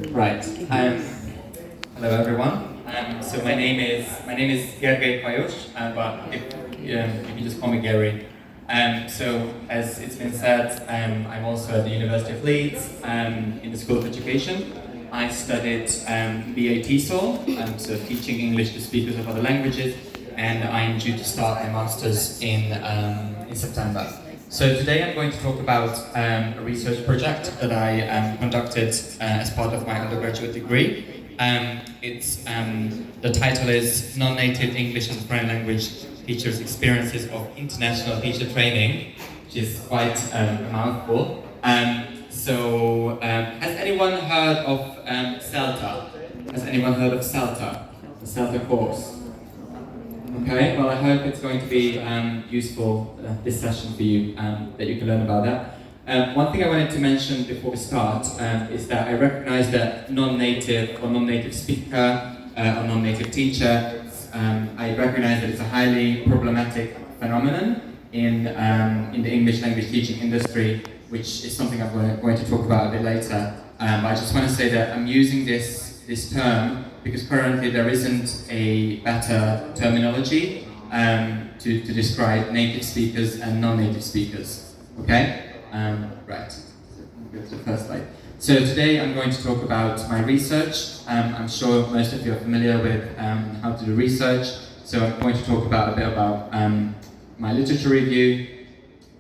Right. Hello everyone. So my name is Gergely Kajos, but if you just call me Gary. So as it's been said, I'm also at the University of Leeds in the School of Education. I studied BA TESOL, so teaching English to speakers of other languages, and I am due to start my master's in September. So today I'm going to talk about a research project that I conducted as part of my undergraduate degree. The title is Non-Native English as a Foreign Language Teachers' Experiences of International Teacher Training, which is quite a mouthful. Has anyone heard of CELTA? Has anyone heard of CELTA? The CELTA course? Okay, well I hope it's going to be useful, this session for you, that you can learn about that. One thing I wanted to mention before we start is that I recognize that non-native or non-native speaker or non-native teacher, I recognize that it's a highly problematic phenomenon in the English language teaching industry, which is something I'm going to talk about a bit later. I just want to say that I'm using this term because currently there isn't a better terminology to describe native speakers and non-native speakers. Okay? Right. Go to the first slide. So today I'm going to talk about my research. I'm sure most of you are familiar with how to do research. So I'm going to talk a bit about my literature review,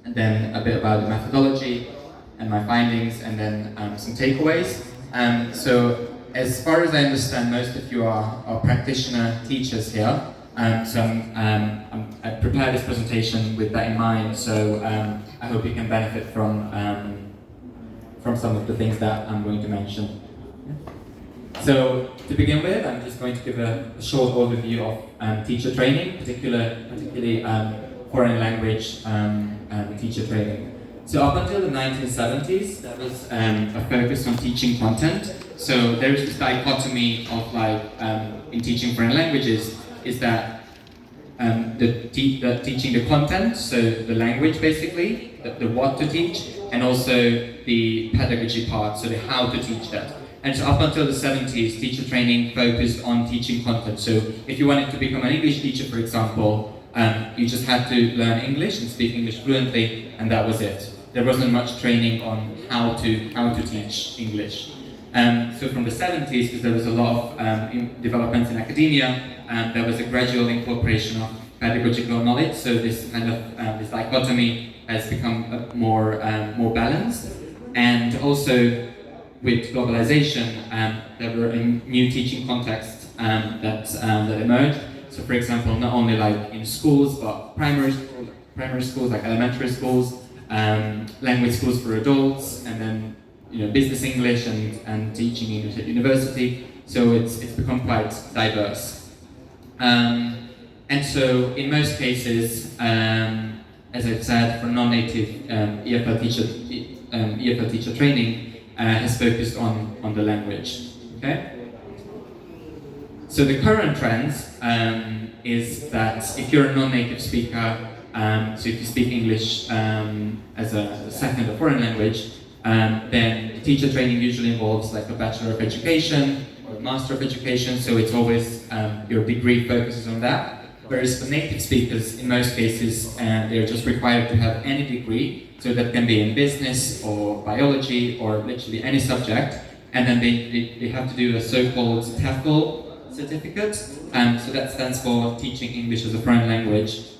and then a bit about the methodology and my findings, and then some takeaways. So as far as I understand, most of you are practitioner teachers here. I prepared this presentation with that in mind, so I hope you can benefit from some of the things that I'm going to mention. So to begin with, I'm just going to give a short overview of teacher training, particularly foreign language teacher training. So up until the 1970s, there was a focus on teaching content. So there is this dichotomy of in teaching foreign languages is that teaching the content, so the language basically, the what to teach, and also the pedagogy part, so the how to teach that. And so up until the 70s, teacher training focused on teaching content. So if you wanted to become an English teacher, for example, you just had to learn English and speak English fluently, and that was it. There wasn't much training on how to teach English. So from the 70s, because there was a lot of developments in academia, there was a gradual incorporation of pedagogical knowledge. So this kind of this dichotomy has become more balanced, and also with globalization, there were new teaching contexts that emerged. So, for example, not only like in schools, but primary schools, like elementary schools, language schools for adults, and then business English and teaching English at university. So it's become quite diverse. And so in most cases, as I've said, for non-native EFL teacher training has focused on the language. Okay. So the current trends is that if you're a non-native speaker, so if you speak English as a second or foreign language, then the teacher training usually involves like a Bachelor of Education or a Master of Education, so it's always your degree focuses on that. Whereas for native speakers, in most cases, they're just required to have any degree, so that can be in business or biology or literally any subject, and then they have to do a so-called TEFL certificate, so that stands for Teaching English as a Foreign Language.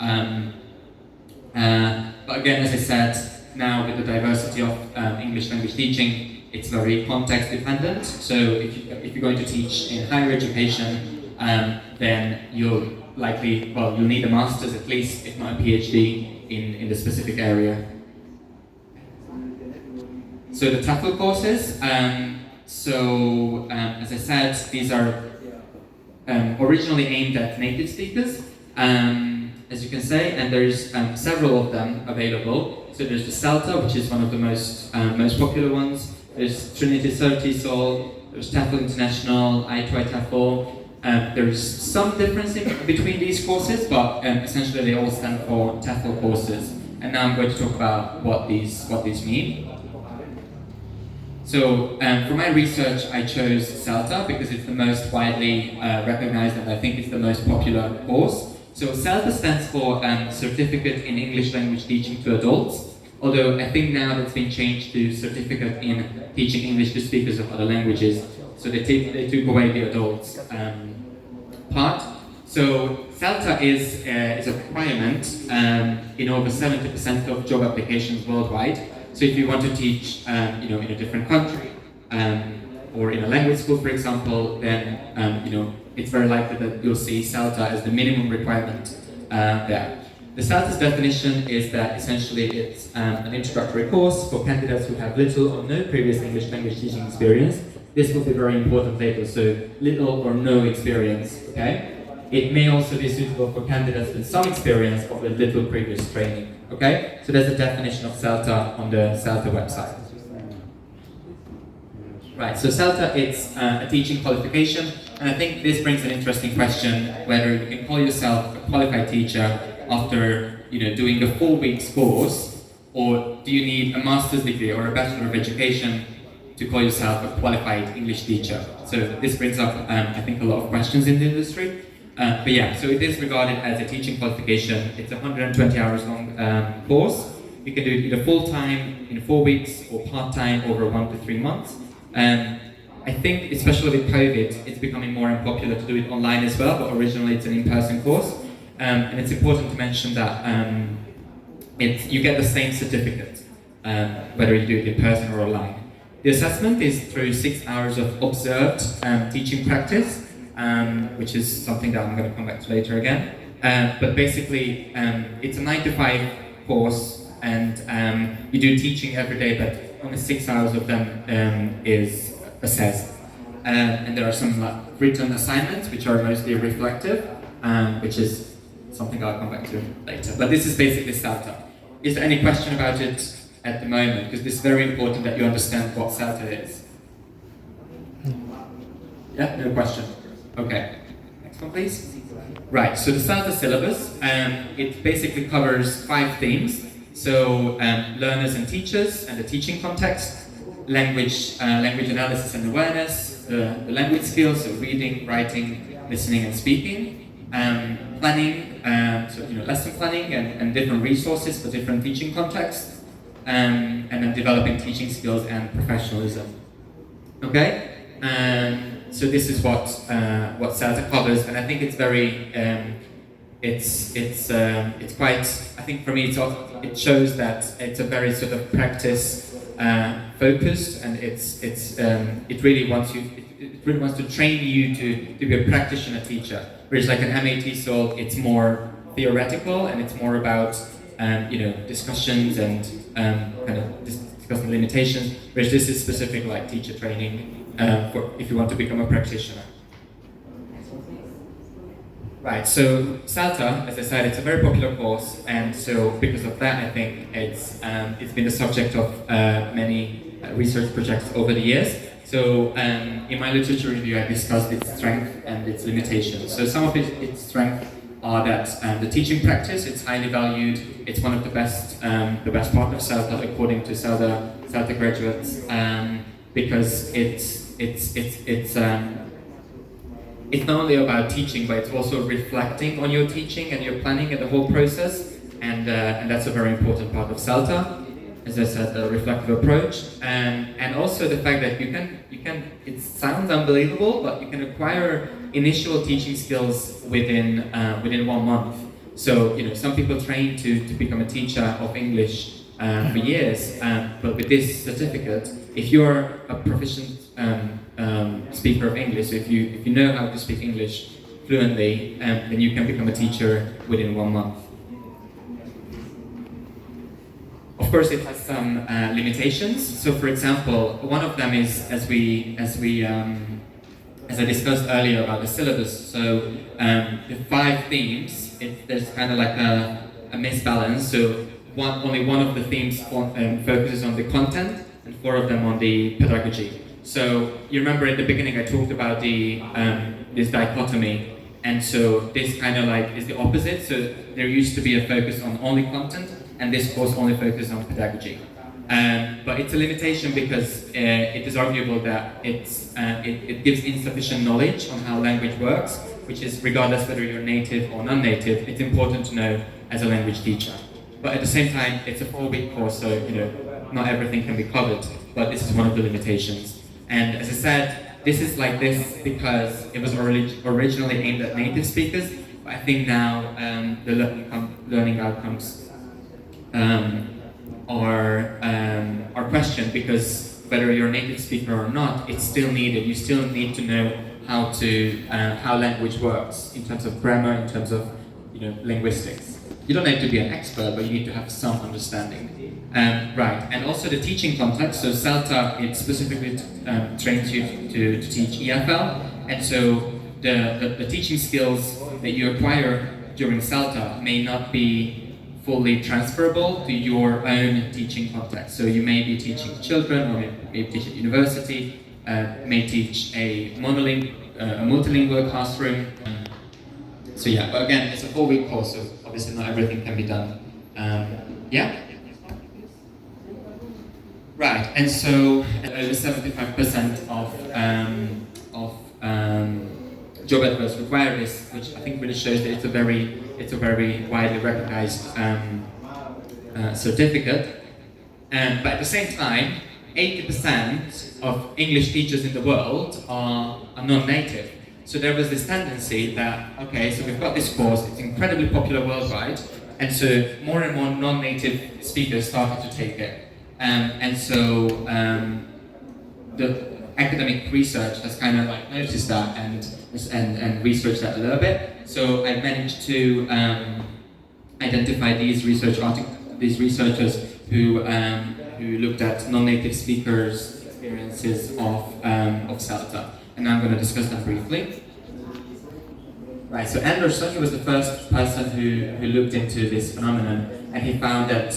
But again, as I said, now with the diversity of English language teaching, it's very context dependent. So if you're going to teach in higher education, then you'll need a master's at least, if not a PhD, in the specific area. So the TEFL courses, as I said, these are originally aimed at native speakers, as you can say, and there's several of them available. So there's the CELTA, which is one of the most popular ones. There's Trinity TESOL, there's TEFL International, I2I TEFL. There's some difference between these courses, but essentially they all stand for TEFL courses. and now I'm going to talk about what these mean. So for my research, I chose CELTA because it's the most widely recognized and I think it's the most popular course. So CELTA stands for Certificate in English Language Teaching to Adults, although I think now that's been changed to Certificate in Teaching English to Speakers of Other Languages. So they took away the adults part. So CELTA is a requirement in over 70% of job applications worldwide. So if you want to teach, in a different country or in a language school, for example, then it's very likely that you'll see CELTA as the minimum requirement there. The CELTA's definition is that essentially it's an introductory course for candidates who have little or no previous English language teaching experience. This will be very important later, so little or no experience, okay? It may also be suitable for candidates with some experience but with little previous training, okay? So there's a definition of CELTA on the CELTA website. Right, so CELTA, it's a teaching qualification, and I think this brings an interesting question, whether you can call yourself a qualified teacher after doing a 4 weeks course, or do you need a master's degree or a Bachelor of Education to call yourself a qualified English teacher? So this brings up, I think, a lot of questions in the industry. But yeah, so it is regarded as a teaching qualification. It's a 120 hours long course. You can do it either full-time in 4 weeks or part-time over 1 to 3 months. I think, especially with COVID, it's becoming more unpopular to do it online as well, but originally it's an in-person course. And it's important to mention that you get the same certificate, whether you do it in person or online. The assessment is through 6 hours of observed teaching practice, which is something that I'm going to come back to later again. But basically, it's a 9 to 5 course, and you do teaching every day, but only 6 hours of them is assessed. And there are some written assignments, which are mostly reflective, which is something I'll come back to later. But this is basically CELTA. Is there any question about it at the moment? Because this is very important that you understand what CELTA is. Yeah, no question. Okay, next one please. Right, so the CELTA syllabus, it basically covers 5 themes. So learners and teachers and the teaching context, language analysis and awareness, the language skills, so reading, writing, listening and speaking, planning, lesson planning and different resources for different teaching contexts, and then developing teaching skills and professionalism. Okay? So this is what CELTA covers, and I think it's very, it's quite, I think for me it shows that it's a very sort of practice focused, and it really wants to train you to be a practitioner teacher. Whereas like an MAT SOL, it's more theoretical and it's more about discussions and kind of discussing limitations. Whereas this is specific like teacher training for if you want to become a practitioner. Right, so CELTA, as I said, it's a very popular course, and so because of that, I think it's been the subject of many research projects over the years. So in my literature review, I discussed its strength and its limitations. So some of its strengths are that the teaching practice, it's highly valued. It's one of the best part of CELTA according to CELTA graduates, because it's not only about teaching, but it's also reflecting on your teaching and your planning and the whole process, and that's a very important part of CELTA. As I said, the reflective approach, and also the fact that you can. It sounds unbelievable, but you can acquire initial teaching skills within 1 month. So some people train to become a teacher of English for years, but with this certificate, if you're a proficient speaker of English, so if you know how to speak English fluently, then you can become a teacher within 1 month. Of course, it has some limitations. So, for example, one of them is as I discussed earlier about the syllabus. So, the 5 themes, there's kind of like a misbalance. So, only one of the themes focuses on the content, and 4 of them on the pedagogy. So, you remember at the beginning I talked about this dichotomy, and so this kind of like is the opposite. So, there used to be a focus on only content, and this course only focuses on pedagogy. But it's a limitation because it is arguable that it gives insufficient knowledge on how language works, which is regardless whether you're native or non-native, it's important to know as a language teacher. But at the same time, it's a 4-week course, so not everything can be covered, but this is one of the limitations. And as I said, this is like this because it was originally aimed at native speakers, but I think now the learning outcomes are questioned because whether you're a native speaker or not, it's still needed. You still need to know how language works in terms of grammar, in terms of linguistics. You don't need to be an expert, but you need to have some understanding. Right, and also the teaching context. So CELTA, it specifically trains you to teach EFL, and so the teaching skills that you acquire during CELTA may not be fully transferable to your own teaching context. So you may be teaching children, or maybe teach at university, may teach a multilingual classroom. So yeah, but again, it's a 4-week course, so obviously not everything can be done. Yeah? Right, and so over 75% of job adverts require this, which I think really shows that it's a very widely recognized certificate. But at the same time, 80% of English teachers in the world are non-native. So there was this tendency that, okay, so we've got this course, it's incredibly popular worldwide, and so more and more non-native speakers started to take it. And so the academic research has kind of like noticed that and researched that a little bit. So I managed to identify these researchers who looked at non-native speakers' experiences of CELTA, and I'm going to discuss them briefly. Right, so Anderson, he was the first person who looked into this phenomenon, and he found that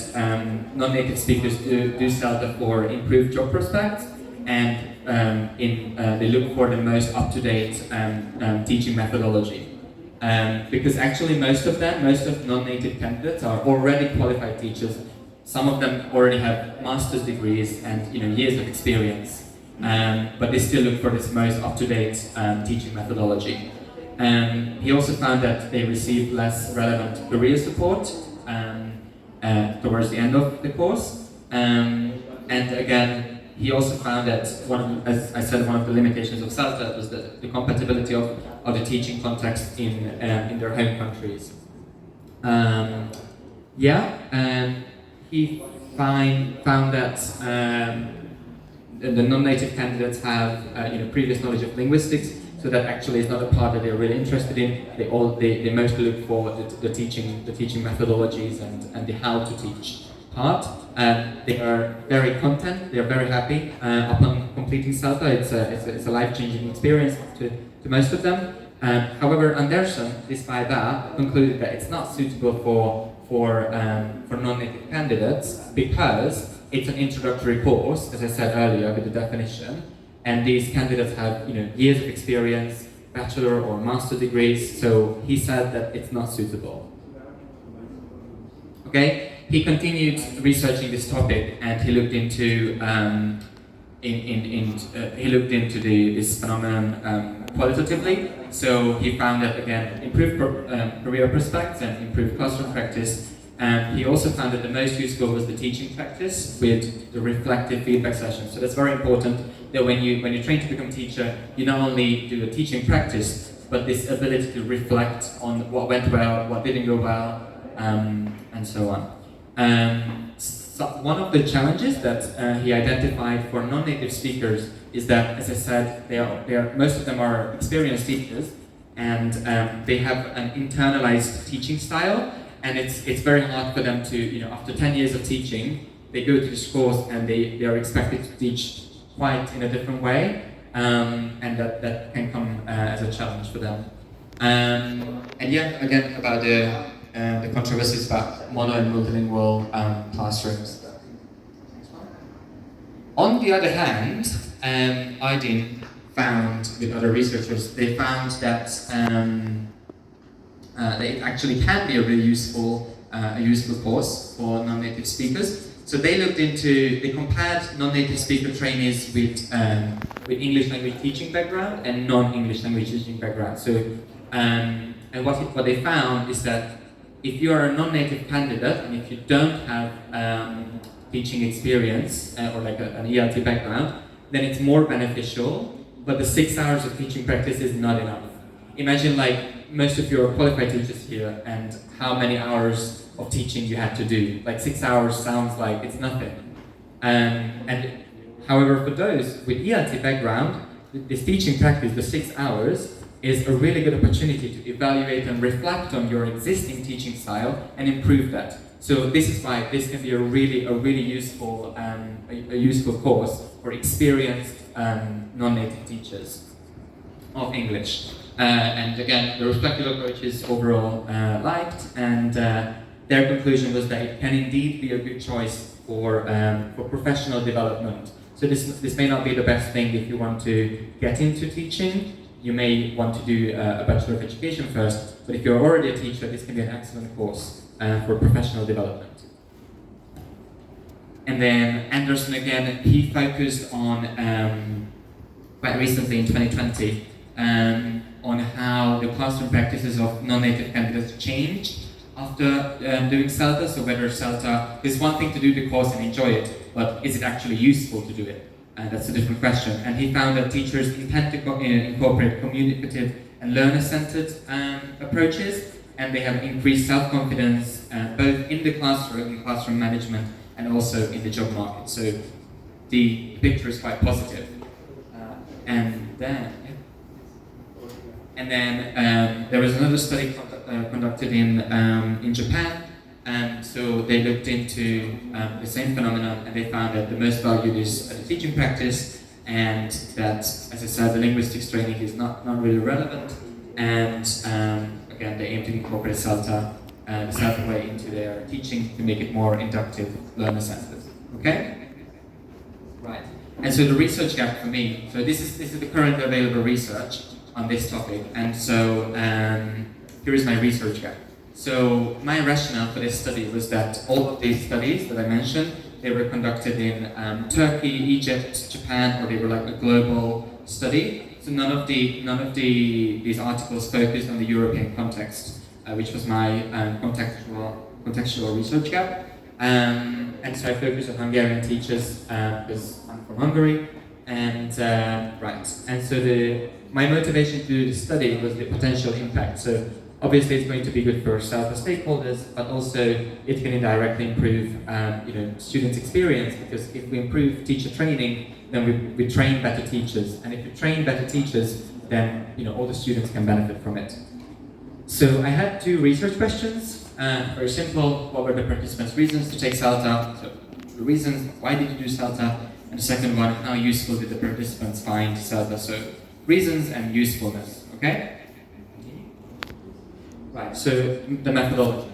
non-native speakers do CELTA for improved job prospects, and they look for the most up-to-date teaching methodology. Because actually most of non-native candidates are already qualified teachers. Some of them already have master's degrees and years of experience, but they still look for this most up-to-date teaching methodology. He also found that they receive less relevant career support towards the end of the course. And again, he also found that as I said, one of the limitations of CELTA was the compatibility of the teaching context in their home countries. He found that the non-native candidates have previous knowledge of linguistics, so that actually is not a part that they're really interested in. They mostly look for the teaching methodologies and the how to teach part. They are very content. They are very happy upon completing CELTA. It's a life-changing experience to most of them. However, Anderson, despite that, concluded that it's not suitable for non-native candidates because it's an introductory course, as I said earlier with the definition, and these candidates have years of experience, bachelor or master degrees. So he said that it's not suitable. Okay. He continued researching this topic, and he looked into this phenomenon qualitatively. So he found that again, improved career prospects and improved classroom practice. And he also found that the most useful was the teaching practice with the reflective feedback sessions. So that's very important that when you train to become a teacher, you not only do a teaching practice, but this ability to reflect on what went well, what didn't go well, and so on. So one of the challenges that he identified for non-native speakers is that, as I said, most of them are experienced teachers, and they have an internalized teaching style, and it's very hard for them to, after 10 years of teaching, they go to this course and they are expected to teach quite in a different way, and that can come as a challenge for them. And yeah, again, about the controversies about mono and multilingual classrooms. On the other hand, Aydin found, with other researchers, they found that it actually can be a really useful a useful course for non-native speakers. So they compared non-native speaker trainees with English language teaching background and non-English language teaching background. So, and what they found is that if you are a non-native candidate and if you don't have teaching experience or like an ELT background, then it's more beneficial, but the 6 hours of teaching practice is not enough. Imagine like most of your qualified teachers here and how many hours of teaching you had to do. Like 6 hours sounds like it's nothing. And however, for those with ELT background, this teaching practice, the 6 hours, is a really good opportunity to evaluate and reflect on your existing teaching style and improve that. So this is why this can be a really useful a useful course for experienced non-native teachers of English. And again, the reflective approach is overall liked, and their conclusion was that it can indeed be a good choice for professional development. So this may not be the best thing if you want to get into teaching. You may want to do a Bachelor of Education first, but if you're already a teacher, this can be an excellent course for professional development. And then Anderson again, he focused on, quite recently in 2020, on how the classroom practices of non-native candidates changed after doing CELTA. So whether CELTA is one thing to do the course and enjoy it, but is it actually useful to do it? That's a different question. And he found that teachers intend to incorporate communicative and learner-centered approaches, and they have increased self-confidence both in the classroom management, and also in the job market. So the picture is quite positive. And then there was another study conducted in Japan. So they looked into the same phenomenon, and they found that the most valued is the teaching practice, and that, as I said, the linguistics training is not really relevant. And again, they aim to incorporate CELTA, the CELTA way, into their teaching to make it more inductive, learner-centered. Okay? Right. And so the research gap for me, so this is the current available research on this topic, and so here is my research gap. So my rationale for this study was that all of these studies that I mentioned, they were conducted in Turkey, Egypt, Japan, or they were like a global study. So none of these articles focused on the European context, which was my contextual research gap. And so I focused on Hungarian teachers because I'm from Hungary. And right, and so my motivation to do the study was the potential impact. So obviously it's going to be good for CELTA stakeholders, but also it can indirectly improve students' experience, because if we improve teacher training, then we train better teachers. And if we train better teachers, then all the students can benefit from it. So I had 2 research questions. Very simple. What were the participants' reasons to take CELTA? So the reasons, why did you do CELTA? And the second one, how useful did the participants find CELTA? So reasons and usefulness, okay? Right, so the methodology.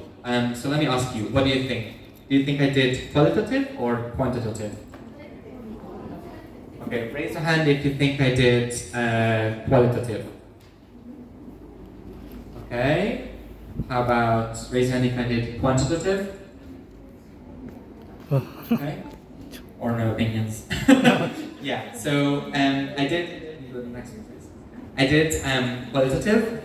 So let me ask you, what do you think? Do you think I did qualitative or quantitative? Okay, raise your hand if you think I did qualitative. Okay. How about raise your hand if I did quantitative? Okay. Or no opinions? Yeah. So I did. The next one, please. I did qualitative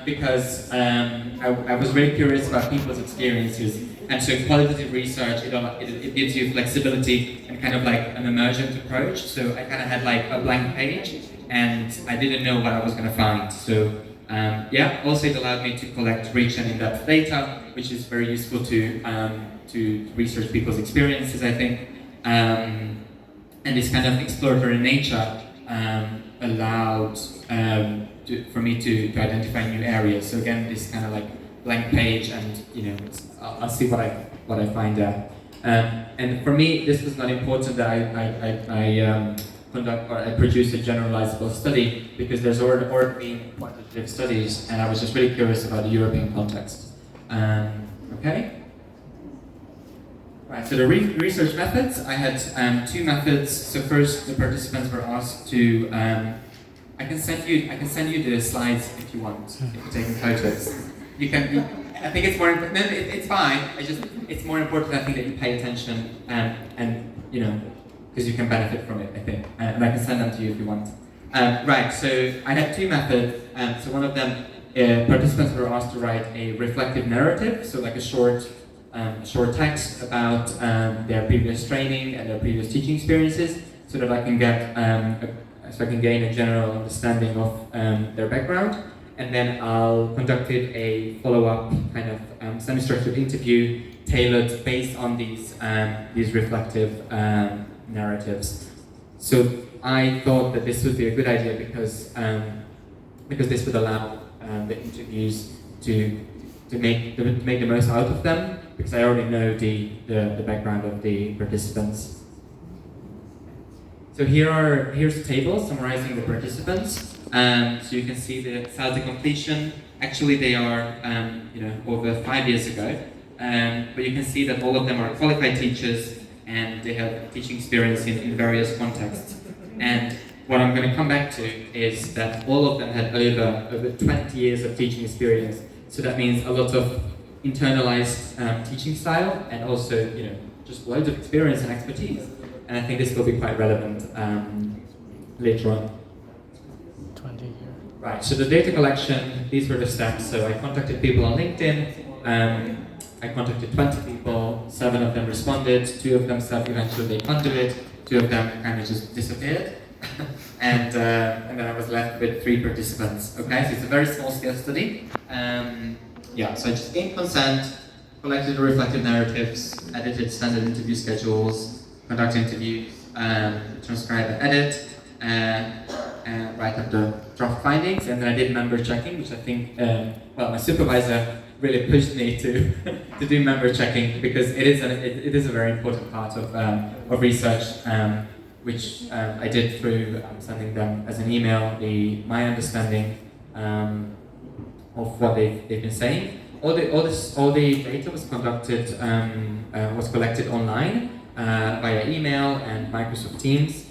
because I was very curious about people's experiences, and so qualitative research it gives you flexibility and kind of like an emergent approach. So I kind of had like a blank page, and I didn't know what I was going to find. So yeah, also it allowed me to collect rich and in-depth data, which is very useful to research people's experiences, I think. And this kind of exploratory nature allowed for me to identify new areas. So again, this kind of like blank page, and I'll see what I find there. And for me, this was not important that I produce a generalizable study, because there's already been quantitative studies, and I was just really curious about the European context. Okay. Right, so the research methods, I had 2 methods. So first, the participants were asked to, I can send you the slides if you want, if you're taking photos. You can, I think it's more important. No, it's fine. It's more important. I think that you pay attention and because you can benefit from it. I think, and I can send them to you if you want. Right. So I had two methods. So one of them, participants were asked to write a reflective narrative, so like a short text about their previous training and their previous teaching experiences, so that I can gain a general understanding of their background. And then I'll conducted a follow-up kind of semi-structured interview tailored based on these reflective narratives. So I thought that this would be a good idea because this would allow the interviews to make the most out of them, because I already know the background of the participants. So here's a table summarizing the participants. So you can see the CELTA completion. Actually, they are over 5 years ago, but you can see that all of them are qualified teachers and they have teaching experience in various contexts. And what I'm going to come back to is that all of them had over 20 years of teaching experience. So that means a lot of internalized teaching style and also just loads of experience and expertise. And I think this will be quite relevant later on. 20 years. Right, so the data collection, these were the steps. So I contacted people on LinkedIn. I contacted 20 people, 7 of them responded, 2 of them said eventually they can't do it, 2 of them kind of just disappeared. and then I was left with 3 participants. Okay, so it's a very small scale study. So I just gained consent, collected the reflective narratives, edited standard interview schedules, conduct interviews, transcribe and edit, write up the draft findings, and then I did member checking, which I think, my supervisor really pushed me to do member checking, because it is a very important part of research, which I did through sending them as an email my understanding of what they've been saying. All the data was collected online via email and Microsoft Teams,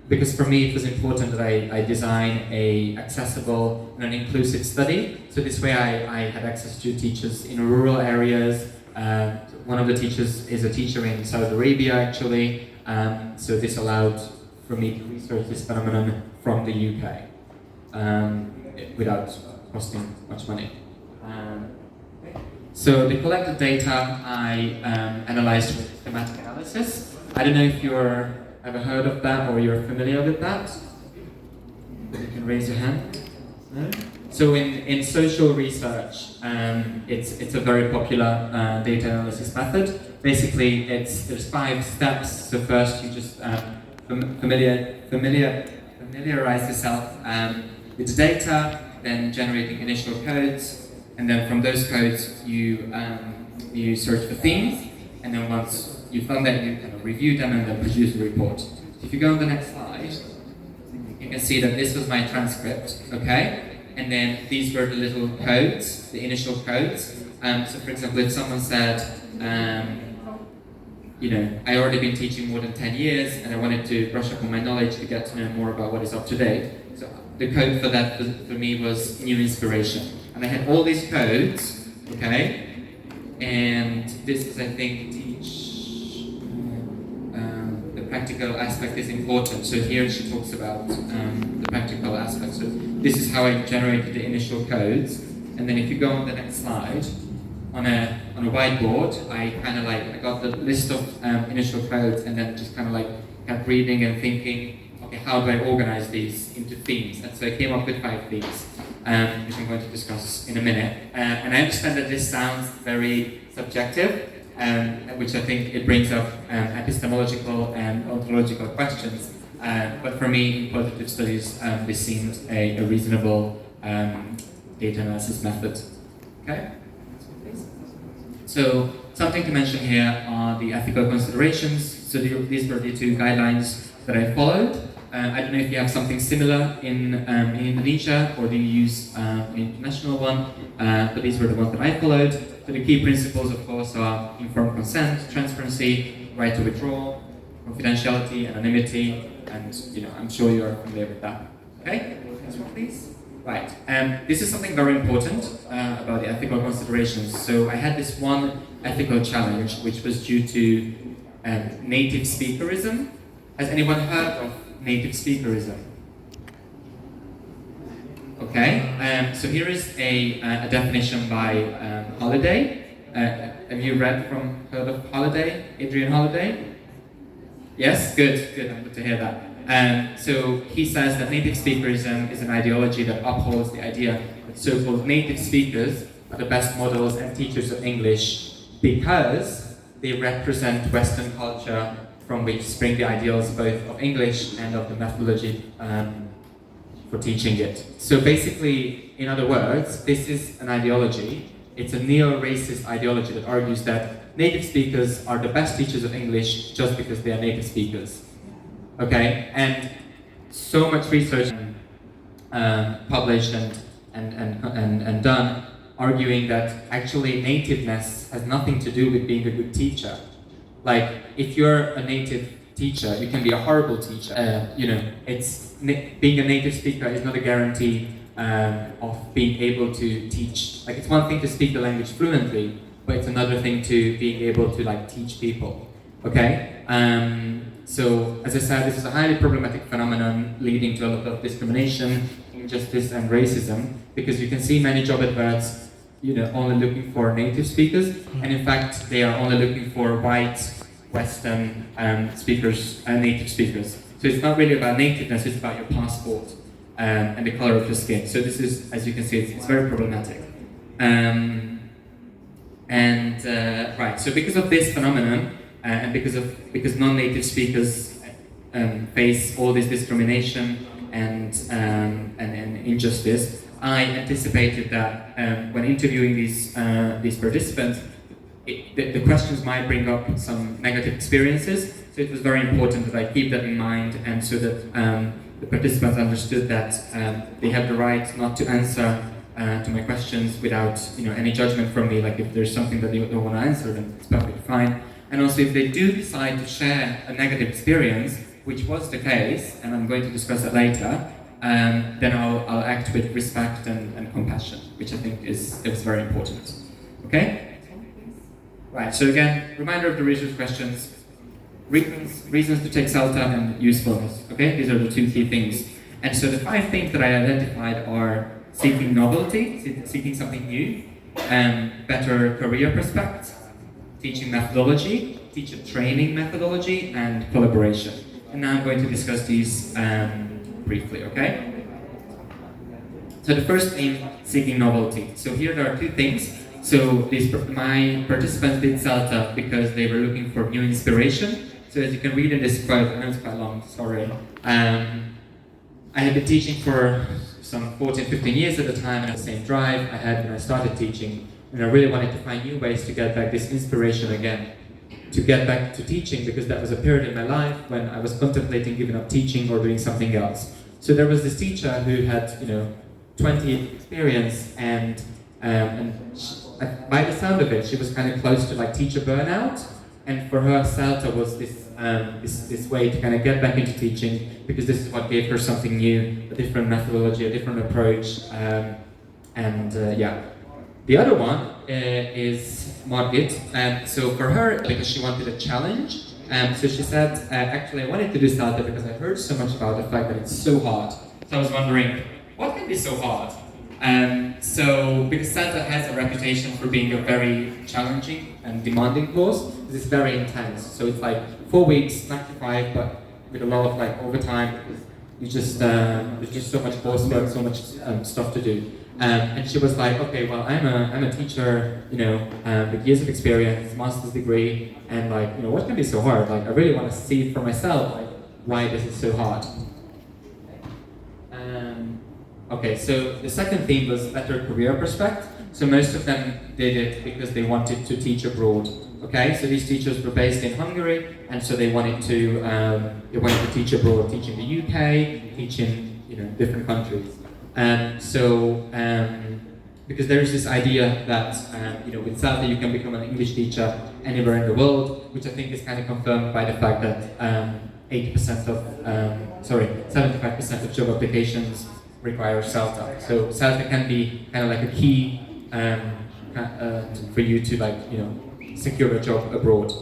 because for me it was important that I design a accessible and an inclusive study. So this way I had access to teachers in rural areas. One of the teachers is a teacher in Saudi Arabia actually, so this allowed for me to research this phenomenon from the UK without costing much money. So the collected data I analyzed with thematic analysis. I don't know if you're ever heard of that or you're familiar with that. You can raise your hand. No? So in social research, it's a very popular data analysis method. Basically, there's 5 steps. So first, you just familiarize yourself with the data, then generating initial codes, and then from those codes you search for themes, and then once you've done that, you kind of review them and then produce a report. So if you go on the next slide, you can see that this was my transcript, okay? And then these were the little codes, the initial codes. So for example, if someone said, I already been teaching more than 10 years and I wanted to brush up on my knowledge to get to know more about what is up to date. So the code for that for me was new inspiration. And I had all these codes, okay? And this is, I think, the practical aspect is important. So here she talks about the practical aspect. So this is how I generated the initial codes. And then if you go on the next slide, on a whiteboard, I got the list of initial codes, and then just kept reading and thinking, okay, how do I organize these into themes? And so I came up with 5 themes, which I'm going to discuss in a minute. And I understand that this sounds very subjective, which I think it brings up epistemological and ontological questions. But for me, in qualitative studies, this seemed a reasonable data analysis method. Okay? So something to mention here are the ethical considerations. So these were the 2 guidelines that I followed. I don't know if you have something similar in Indonesia, or do you use an international one, but these were the ones that I followed. So the key principles, of course, are informed consent, transparency, right to withdraw, confidentiality, anonymity, and I'm sure you're familiar with that. Okay, next one please. Right, this is something very important about the ethical considerations. So I had this one ethical challenge, which was due to native speakerism. Has anyone heard of native speakerism? Okay, so here is a definition by Holiday. Have you heard of Holiday, Adrian Holiday? Yes, good, I'm good to hear that. So he says that native speakerism is an ideology that upholds the idea that so-called native speakers are the best models and teachers of English because they represent Western culture from which spring the ideals both of English and of the methodology for teaching it. So basically, in other words, this is an ideology. It's a neo-racist ideology that argues that native speakers are the best teachers of English just because they are native speakers. Okay? And so much research published and done arguing that actually nativeness has nothing to do with being a good teacher. Like, if you're a native teacher, you can be a horrible teacher. Being a native speaker is not a guarantee of being able to teach. Like, it's one thing to speak the language fluently, but it's another thing to being able to like teach people. Okay? So, as I said, this is a highly problematic phenomenon leading to a lot of discrimination, injustice, and racism, because you can see many job adverts, only looking for native speakers, and in fact, they are only looking for white, Western speakers, native speakers. So it's not really about nativeness; it's about your passport and the color of your skin. So this is, as you can see, it's very problematic. Right. So because of this phenomenon, and because non-native speakers face all this discrimination and injustice, I anticipated that when interviewing these participants, the questions might bring up some negative experiences. So it was very important that I keep that in mind, and so that the participants understood that they have the right not to answer to my questions without any judgment from me. Like, if there's something that they don't want to answer, then it's perfectly fine. And also, if they do decide to share a negative experience, which was the case, and I'm going to discuss that later, then I'll act with respect and compassion, which I think is very important. Okay? Right, so again, reminder of the research questions, reasons to take CELTA, and usefulness. Okay? These are the two key things. And so the 5 things that I identified are seeking novelty, seeking something new, better career prospects, teaching methodology, teacher training methodology, and collaboration. And now I'm going to discuss these briefly, okay? So the first thing, seeking novelty. So here there are 2 things. So my participants did CELTA because they were looking for new inspiration. So as you can read in this quote, I know it's quite long, sorry. I had been teaching for some 14, 15 years at the time, and had the same drive I had when I started teaching. And I really wanted to find new ways to get back this inspiration again, to get back to teaching, because that was a period in my life when I was contemplating giving up teaching or doing something else. So there was this teacher who had, 20 years experience, and by the sound of it, she was kind of close to like teacher burnout. And for her, CELTA was this way to kind of get back into teaching, because this is what gave her something new, a different methodology, a different approach, yeah. The other one is Margit. So for her, because she wanted a challenge, so she said, actually I wanted to do CELTA because I heard so much about the fact that it's so hard. So I was wondering, what can be so hard? So because CELTA has a reputation for being a very challenging and demanding course, it's very intense. So it's like 4 weeks, 9 to 5, but with a lot of like overtime, because there's just so much coursework, so much stuff to do. And she was like, okay, well, I'm a teacher, with years of experience, master's degree, and like, what can be so hard? Like, I really want to see for myself, like, why this is so hard. Okay, so the second theme was better career prospect. So most of them did it because they wanted to teach abroad. Okay, so these teachers were based in Hungary, and so they wanted to teach abroad, teach in the UK, teach in different countries. Because there is this idea that with CELTA you can become an English teacher anywhere in the world, which I think is kind of confirmed by the fact that 75% of job applications require CELTA. So CELTA can be kind of like a key for you to secure a job abroad.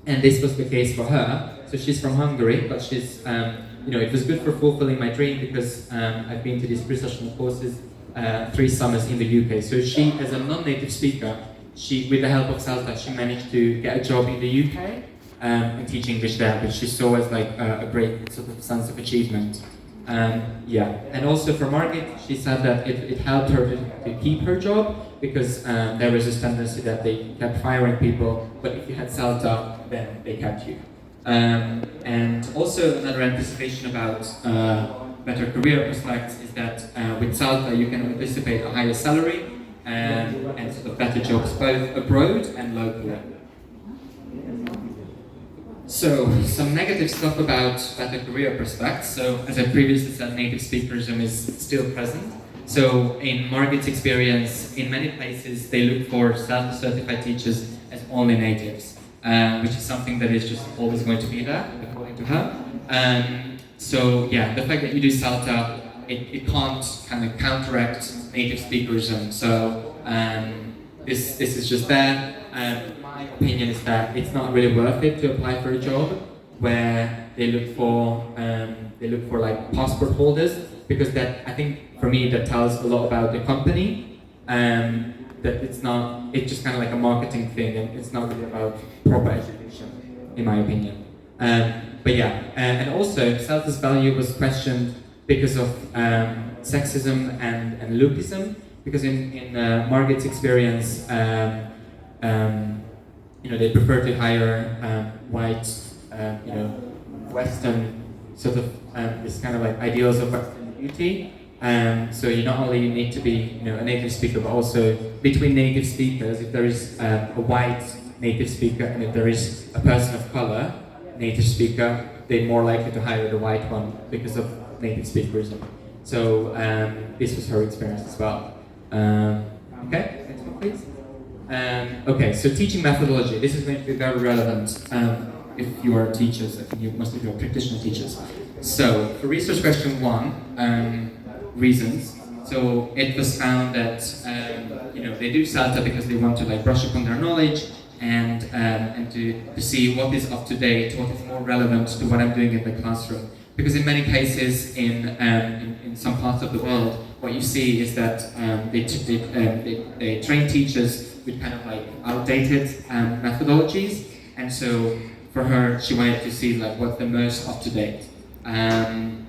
And this was the case for her. So she's from Hungary, but she's it was good for fulfilling my dream because I've been to these pre-sessional courses 3 summers in the UK. So she, as a non-native speaker, with the help of CELTA, she managed to get a job in the UK and teach English there, which she saw as like a great sort of sense of achievement. And also for Margit, she said that it helped her to keep her job because there was this tendency that they kept firing people, but if you had CELTA, then they kept you. And also another anticipation about better career prospects is that with CELTA you can anticipate a higher salary and sort of better jobs both abroad and locally. So, some negative stuff about better career prospects. So, as I previously said, native speakerism is still present. So, in Margit's experience, in many places they look for CELTA-certified teachers as only natives, which is something that is just always going to be there, according to her. The fact that you do CELTA, it can't kind of counteract native speakerism. So, this is just there. My opinion is that it's not really worth it to apply for a job where they look for like passport holders, because that, I think for me, that tells a lot about the company. That it's just kind of like a marketing thing, and it's not really about proper education, in my opinion. And also CELTA's value was questioned because of sexism and lookism, because in Margit's experience, they prefer to hire white, Western sort of this kind of like ideals of Western beauty. So you not only need to be a native speaker, but also between native speakers, if there is a white native speaker and if there is a person of color native speaker, they're more likely to hire the white one because of native speakerism. So this was her experience as well. Okay, next one please. Okay, so teaching methodology. This is going to be very relevant if you are teachers. I think most of you are practitioner teachers. So for research question 1, reasons. So it was found that they do CELTA because they want to like brush up on their knowledge and to see what is up to date, what is more relevant to what I'm doing in the classroom. Because in many cases in some parts of the world, what you see is that they train teachers with kind of like outdated methodologies, and so for her, she wanted to see like what's the most up to date, and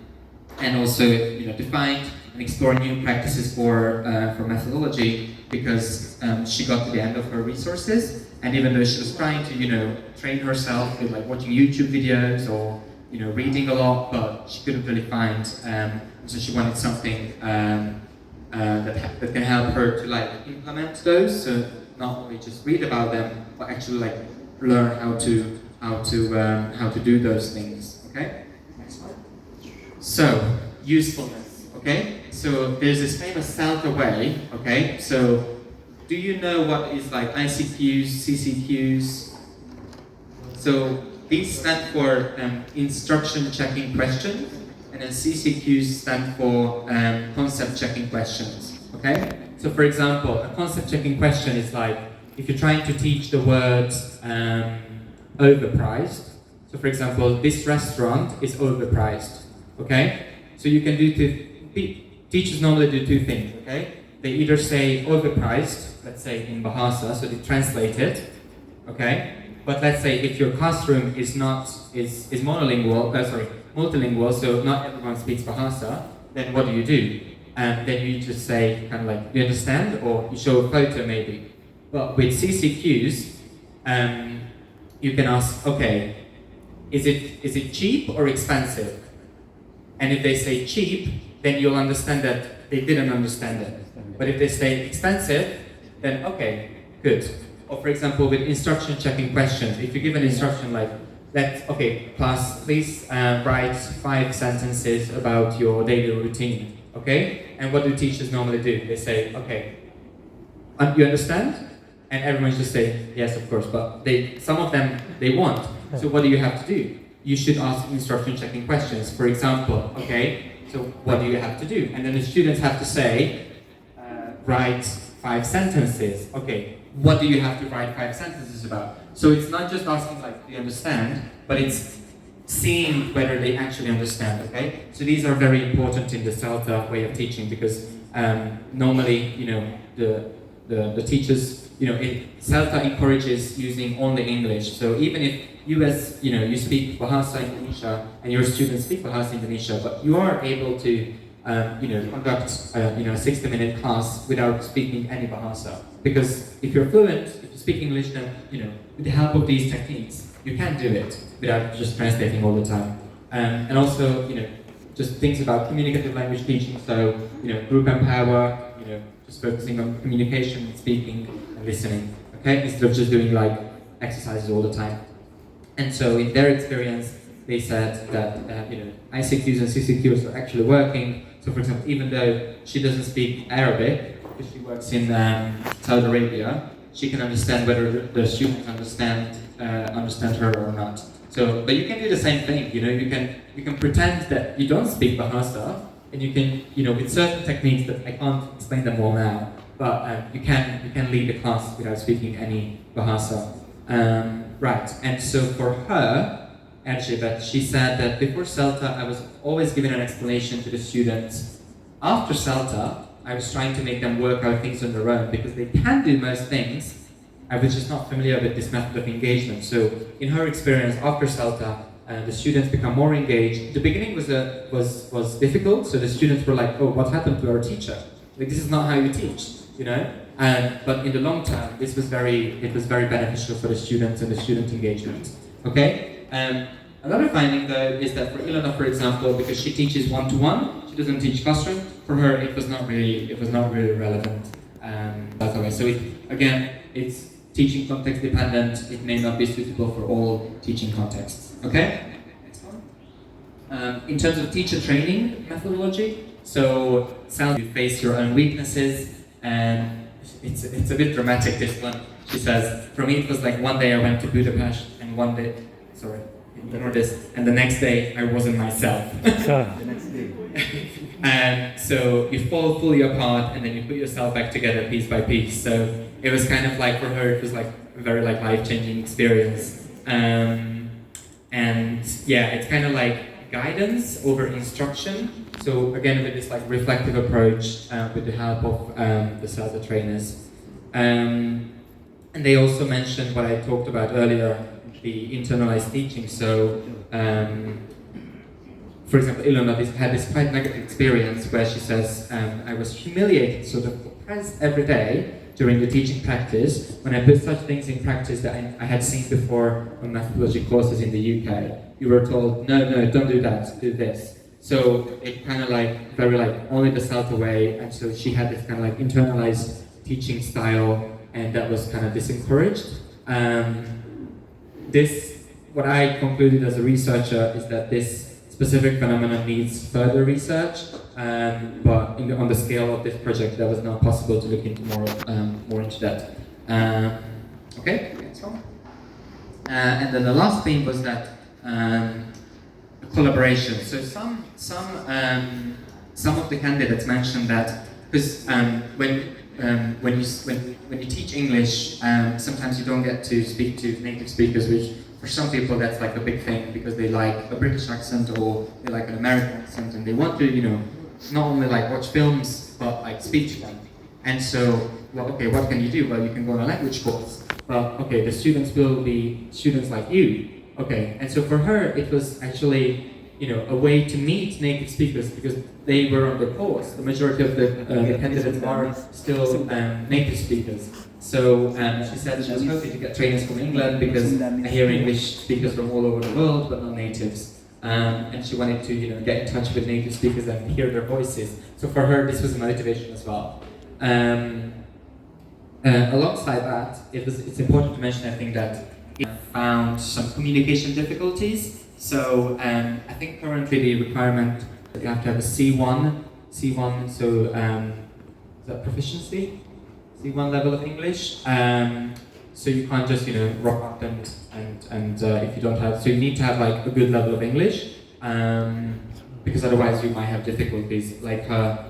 also to find and explore new practices for methodology, because she got to the end of her resources, and even though she was trying to train herself with like watching YouTube videos or reading a lot, but she couldn't really find. So she wanted something that can help her to like implement those. So not only just read about them, but actually like learn how to do those things. Okay. Next one. So usefulness. Okay. So there's this famous CELTA way. Okay. So do you know what is like ICQs, CCQs? So these stand for instruction checking questions, and then CCQs stand for concept checking questions. Okay? So for example, a concept checking question is like if you're trying to teach the word overpriced. So for example, this restaurant is overpriced. Okay? So you can do teachers normally do 2 things. Okay? They either say overpriced, let's say in Bahasa, so they translate it. Okay? But let's say if your classroom is multilingual, so not everyone speaks Bahasa, then what do? Then you just say kind of like, you understand, or you show a photo maybe. But with CCQs, you can ask, okay, is it cheap or expensive? And if they say cheap, then you'll understand that they didn't understand it. But if they say expensive, then okay, good. Or for example, with instruction checking questions, if you give an instruction like, class, please write 5 sentences about your daily routine, okay? And what do teachers normally do? They say, okay, you understand? And everyone just say, yes, of course, but some of them, they won't. So what do you have to do? You should ask instruction checking questions. For example, okay, So what do you have to do? And then the students have to say, write 5 sentences. Okay, what do you have to write 5 sentences about? So it's not just asking like, do you understand? But it's seeing whether they actually understand, okay? So these are very important in the CELTA way of teaching because normally, the teachers, CELTA encourages using only English. So even if you speak Bahasa Indonesia and your students speak Bahasa Indonesia, but you are able to conduct a 60-minute class without speaking any Bahasa. Because if you're fluent, if you speak English, then with the help of these techniques, you can do it without just translating all the time. And also, just things about communicative language teaching. So, group empower, just focusing on communication, speaking, and listening. Okay, instead of just doing like exercises all the time. And so, in their experience, they said that ICQs and CCQs are actually working. So, for example, even though she doesn't speak Arabic, because she works in Saudi Arabia, she can understand whether the students understand her or not. So, but you can do the same thing. You can pretend that you don't speak Bahasa, and you can, with certain techniques that I can't explain them all now, but you can lead a class without speaking any Bahasa. Right. And so for her, actually, but she said that before CELTA, I was always giving an explanation to the students. After CELTA, I was trying to make them work out things on their own because they can do most things. I was just not familiar with this method of engagement. So in her experience after CELTA, the students become more engaged. The beginning was difficult, so the students were like, "Oh, what happened to our teacher? Like, this is not how you teach, But in the long term, it was very beneficial for the students and the student engagement. Okay. Another finding though is that for Ilona, for example, because she teaches one-to-one, she doesn't teach classroom. For her, it was not really relevant. By the way, so it's teaching context dependent. It may not be suitable for all teaching contexts. Okay. Next one. In terms of teacher training methodology, so you face your own weaknesses, and it's a bit dramatic. This one, she says. For me, it was like one day I went to Budapest, and one day, sorry, ignore this, and the next day I wasn't myself. The next day. And so you fall fully apart, and then you put yourself back together piece by piece. So it was kind of like, for her, it was like a very life-changing experience. And yeah, it's kind of like guidance over instruction. So again, with this like reflective approach, with the help of the CELTA trainers. And they also mentioned what I talked about earlier, the internalized teaching. So, for example, Ilona had this quite negative experience where she says, I was humiliated, sort of oppressed every day during the teaching practice when I put such things in practice that I had seen before on methodology courses in the UK. You were told, no, don't do that, do this. So it kind of like, very like, only the CELTA way, and so she had this kind of like internalized teaching style, and that was kind of disencouraged. What I concluded as a researcher is that this specific phenomenon needs further research, but on the scale of this project, that was not possible to look into more into that. Okay, next one. And then the last theme was that collaboration. So some of the candidates mentioned that because when you teach English, sometimes you don't get to speak to native speakers, which for some people that's like a big thing because they like a British accent or they like an American accent and they want to, not only like watch films but like speak to them. And so, well, okay, what can you do? Well, you can go on a language course. Well, okay, the students will be students like you. Okay, and so for her, it was actually, a way to meet native speakers because they were on the course. The majority of the candidates are still native speakers. So she said she was hoping to get trainers from England because I hear English speakers from all over the world, but not natives. And she wanted to, get in touch with native speakers and hear their voices. So for her, this was a motivation as well. Alongside that, it's important to mention, I think, that it found some communication difficulties. So I think currently the requirement that you have to have a C1, so is that proficiency? C1 level of English. So you can't just, rock up and if you don't have, so you need to have like a good level of English. because otherwise you might have difficulties like her,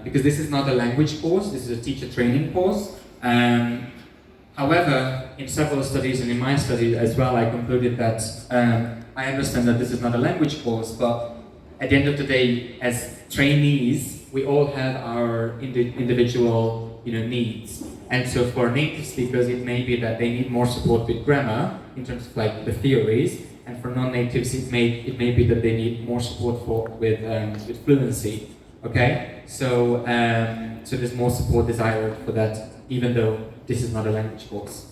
because this is not a language course, this is a teacher training course. However, in several studies and in my study as well, I concluded that I understand that this is not a language course, but at the end of the day, as trainees, we all have our individual needs. And so for native speakers, it may be that they need more support with grammar in terms of like the theories, and for non-natives, it may be that they need more support with fluency. Okay, so so there's more support desired for that, even though this is not a language course.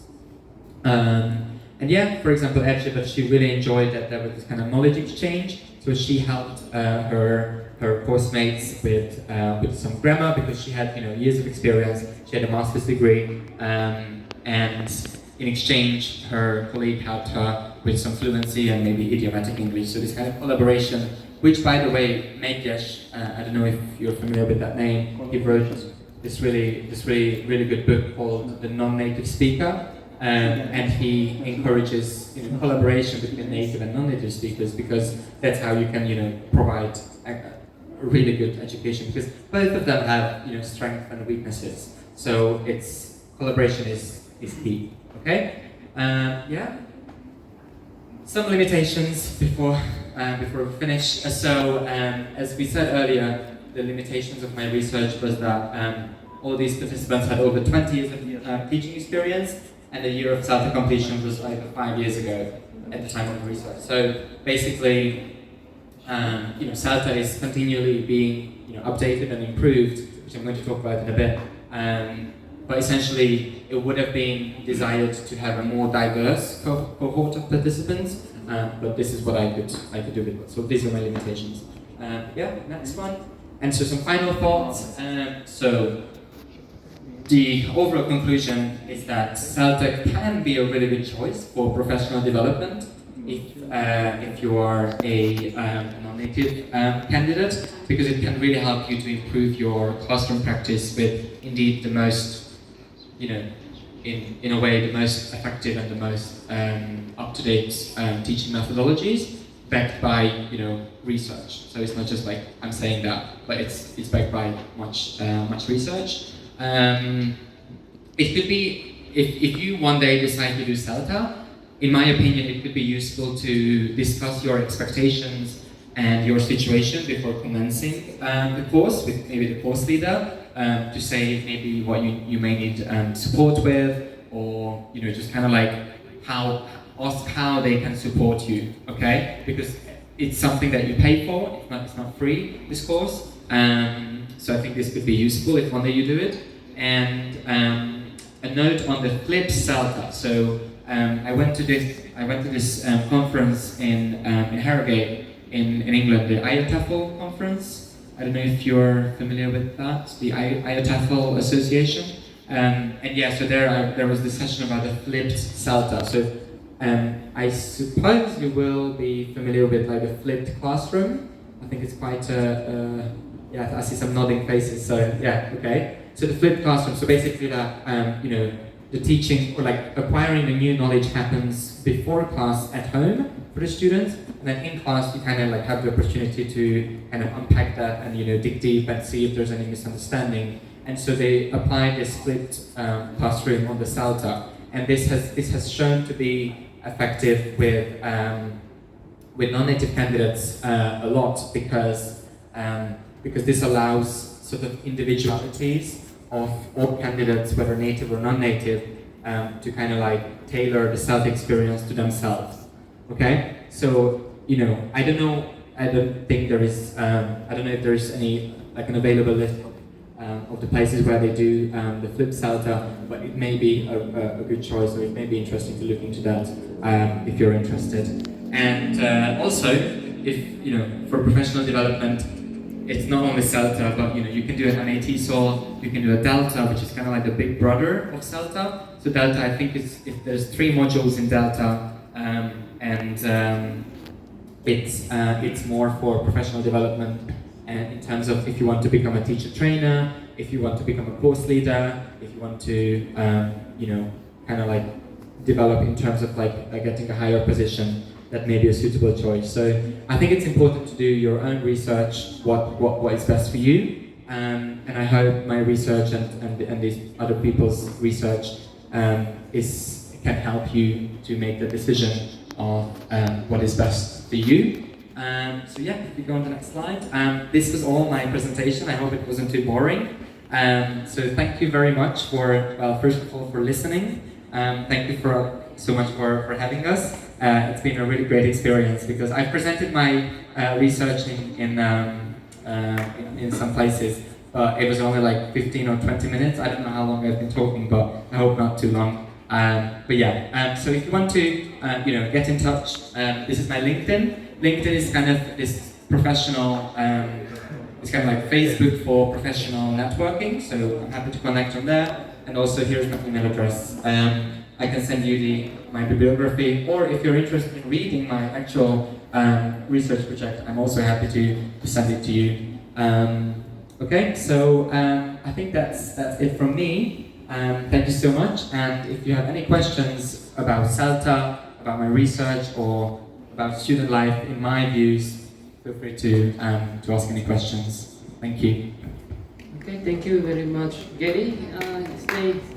And yeah, for example, Edge, but she really enjoyed that there was this kind of knowledge exchange. So she helped her course mates with some grammar because she had years of experience. She had a master's degree, and in exchange, her colleague helped her with some fluency and maybe idiomatic English. So this kind of collaboration, which by the way, Mekesh, I don't know if you're familiar with that name. He wrote this really good book called The Non-Native Speaker. And he encourages collaboration between native and non-native speakers, because that's how you can provide a really good education, because both of them have strengths and weaknesses. So it's collaboration is key. Okay, yeah. Some limitations before we finish. So as we said earlier, the limitations of my research was that all these participants had over 20 years of teaching experience. And the year of SALTA completion was like 5 years ago at the time of the research. So basically, SALTA is continually being updated and improved, which I'm going to talk about in a bit. But essentially, it would have been desired to have a more diverse cohort of participants. But this is what I could do with it. So these are my limitations. Yeah, next one. And so some final thoughts. The overall conclusion is that SALTA can be a really good choice for professional development if you are a non-native candidate, because it can really help you to improve your classroom practice with indeed the most, in a way, the most effective and the most up-to-date teaching methodologies backed by research. So it's not just like I'm saying that, but it's backed by much research. It could be, if you one day decide to do SALTA, in my opinion, it could be useful to discuss your expectations and your situation before commencing the course with maybe the course leader, to say maybe what you may need support with, or just kind of like ask how they can support you, okay? Because it's something that you pay for, it's not free, this course. So I think this could be useful if one day you do it. And a note on the flipped SALTA. So I went to this conference in Harrogate in England, the IATEFL conference. I don't know if you're familiar with that, the IATEFL Association. And yeah, so there was this session about the flipped SALTA. So I suppose you will be familiar with like a flipped classroom. I think it's quite yeah, I see some nodding faces, so yeah, okay. So the flipped classroom, so basically that, the teaching or like acquiring the new knowledge happens before class at home for the students, and then in class you kind of like have the opportunity to kind of unpack that and dig deep and see if there's any misunderstanding. And so they applied this flipped classroom on the SALTA, and this has shown to be effective with non-native candidates a lot, because this allows sort of individualities of all candidates, whether native or non-native, to kind of like tailor the SALTA experience to themselves. Okay, so I don't think there is. I don't know if there is any like an available list of the places where they do the flip SALTA, but it may be a good choice, or it may be interesting to look into that if you're interested. And also, if for professional development, it's not only SALTA, but you can do an NAT SOL, you can do a Delta, which is kind of like the big brother of SALTA. So Delta, I think there's 3 modules in Delta, and it's more for professional development, and in terms of if you want to become a teacher trainer, if you want to become a course leader, if you want to kind of like develop in terms of like getting a higher position. that may be a suitable choice. So I think it's important to do your own research, what is best for you, and I hope my research and these other people's research can help you to make the decision of what is best for you. So yeah, if we go on to the next slide. This was all my presentation. I hope it wasn't too boring. So thank you very much for, well, first of all, for listening. Thank you so much for having us. It's been a really great experience because I've presented my research in some places, but it was only like 15 or 20 minutes. I don't know how long I've been talking, but I hope not too long. But yeah, so if you want to get in touch, this is my LinkedIn. LinkedIn is kind of this professional, it's kind of like Facebook for professional networking, so I'm happy to connect on there. And also here's my email address. I can send you my bibliography, or if you're interested in reading my actual research project, I'm also happy to send it to you. Okay, so I think that's it from me. Thank you so much, and if you have any questions about CELTA, about my research, or about student life in my views, feel free to ask any questions. Thank you. Okay, thank you very much, Gary. Stay